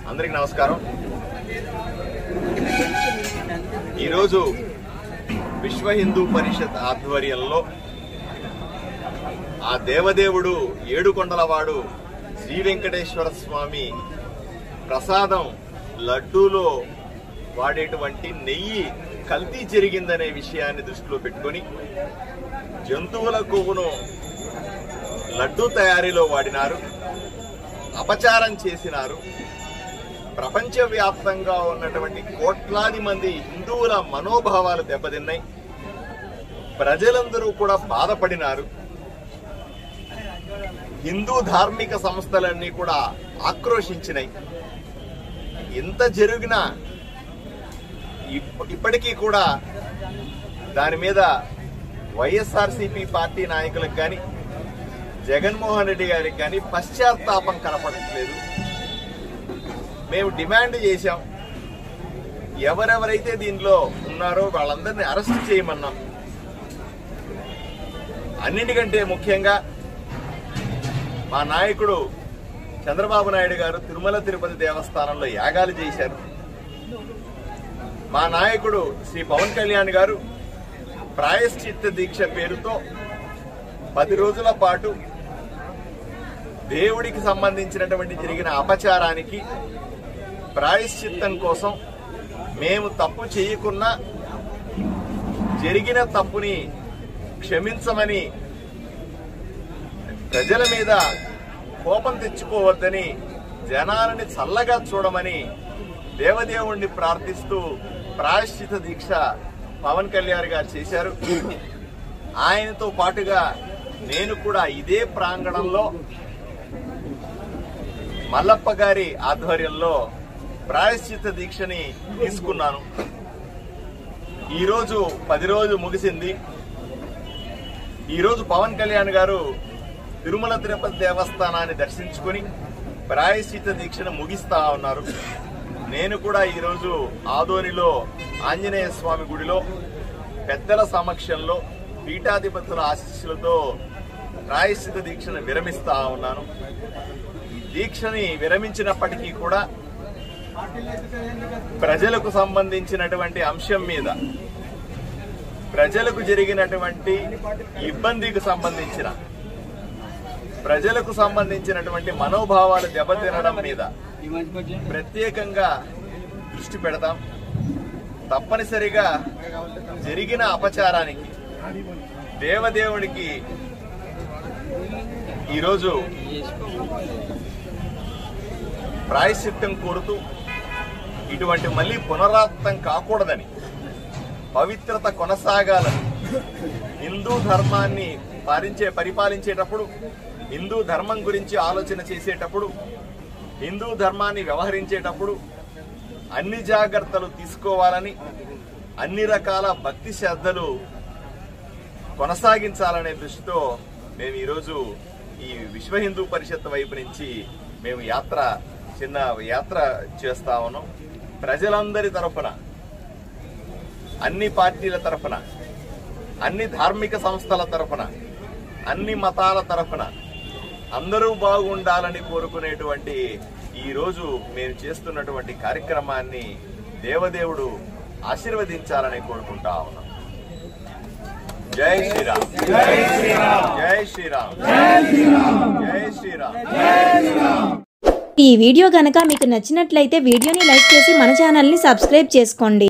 అందరికి నమస్కారం। ఈరోజు విశ్వ హిందూ పరిషత్ ఆధ్వర్యంలో ఆ దేవదేవుడు ఏడుకొండలవాడు శ్రీ వెంకటేశ్వర స్వామి ప్రసాదం లడ్డూలో వాడేటువంటి నెయ్యి కల్తీ జరిగిందనే విషయాన్ని దృష్టిలో పెట్టుకొని జంతువుల కొవ్వును లడ్డూ తయారీలో వాడినారు, అపచారం చేసినారు। ప్రపంచవ్యాప్తంగా ఉన్నటువంటి కోట్లాది మంది హిందువుల మనోభావాలు దెబ్బతిన్నాయి, ప్రజలందరూ కూడా బాధపడినారు। హిందూ ధార్మిక సంస్థలన్నీ కూడా ఆక్రోశించినాయి। ఇంత జరిగినా ఇప్పటికీ కూడా దాని మీద వైఎస్ఆర్సీపీ పార్టీ నాయకులకు కానీ జగన్మోహన్ రెడ్డి గారికి కానీ పశ్చాత్తాపం కనపడట్లేదు। మేము డిమాండ్ చేశాం, ఎవరెవరైతే దీనిలో ఉన్నారో వాళ్ళందరినీ అరెస్ట్ చేయమన్నాం। అన్నిటికంటే ముఖ్యంగా మా నాయకుడు చంద్రబాబు నాయుడు గారు తిరుమల తిరుపతి దేవస్థానంలో యాగాలు చేశారు। మా నాయకుడు శ్రీ పవన్ కళ్యాణ్ గారు ప్రాయశ్చిత్త దీక్ష పేరుతో 10 రోజుల పాటు దేవుడికి సంబంధించినటువంటి జరిగిన అపచారానికి ప్రాయశ్చిత్తం కోసం మేము తప్పు చేయకున్నా జరిగిన తప్పుని క్షమించమని, ప్రజల మీద కోపం తెచ్చుకోవద్దని, జనాలని చల్లగా చూడమని దేవదేవుణ్ణి ప్రార్థిస్తూ ప్రాయశ్చిత్త దీక్ష పవన్ కళ్యాణ్ గారు చేశారు। ఆయనతో పాటుగా నేను కూడా ఇదే ప్రాంగణంలో మల్లప్ప గారి ఆధ్వర్యంలో ప్రాయశ్చిత్త దీక్షని తీసుకున్నాను। ఈరోజు 10 రోజులు ముగిసింది। ఈరోజు పవన్ కళ్యాణ్ గారు తిరుమల తిరుపతి దేవస్థానాన్ని దర్శించుకుని ప్రాయశ్చిత్త దీక్షను ముగిస్తా ఉన్నారు। నేను కూడా ఈరోజు ఆదోనిలో ఆంజనేయ స్వామి గుడిలో పెద్దల సమక్షంలో పీఠాధిపతుల ఆశీస్సులతో ప్రాయశ్చిత్త దీక్షను విరమిస్తా ఉన్నాను। దీక్షని విరమించినప్పటికీ కూడా ప్రజలకు సంబంధించినటువంటి అంశం మీద, ప్రజలకు జరిగినటువంటి ఇబ్బందికి సంబంధించిన, ప్రజలకు సంబంధించినటువంటి మనోభావాలు దెబ్బతినడం మీద ప్రత్యేకంగా దృష్టి పెడతాం। తప్పనిసరిగా జరిగిన అపచారానికి దేవదేవుడికి ఈరోజు ప్రాయశ్చిత్తం కోరుతూ ఇటువంటి మళ్ళీ పునరావృతం కాకూడదని, పవిత్రత కొనసాగాలని, హిందూ ధర్మాన్ని పరిపాలించేటప్పుడు, హిందూ ధర్మం గురించి ఆలోచన చేసేటప్పుడు, హిందూ ధర్మాన్ని వ్యవహరించేటప్పుడు అన్ని జాగ్రత్తలు తీసుకోవాలని, అన్ని రకాల భక్తి శ్రద్ధలు కొనసాగించాలనే దృష్టితో మేము ఈరోజు ఈ విశ్వ హిందూ పరిషత్ వైపు నుంచి మేము చిన్న యాత్ర చేస్తా ఉన్నాం। ప్రజలందరి తరఫున, అన్ని పార్టీల తరఫున, అన్ని ధార్మిక సంస్థల తరఫున, అన్ని మతాల తరఫున అందరూ బాగుండాలని కోరుకునేటువంటి ఈ రోజు మేము చేస్తున్నటువంటి కార్యక్రమాన్ని దేవదేవుడు ఆశీర్వదించాలని కోరుకుంటా ఉన్నాం। జై శ్రీరామ్, జై శ్రీరామ్, జై శ్రీరామ్, జై శ్రీరామ్, జై శ్రీరామ్, జై శ్రీరామ్। ఈ వీడియో గనక మీకు నచ్చినట్లయితే వీడియోని లైక్ చేసి మన ఛానల్ని సబ్స్క్రైబ్ చేసుకోండి।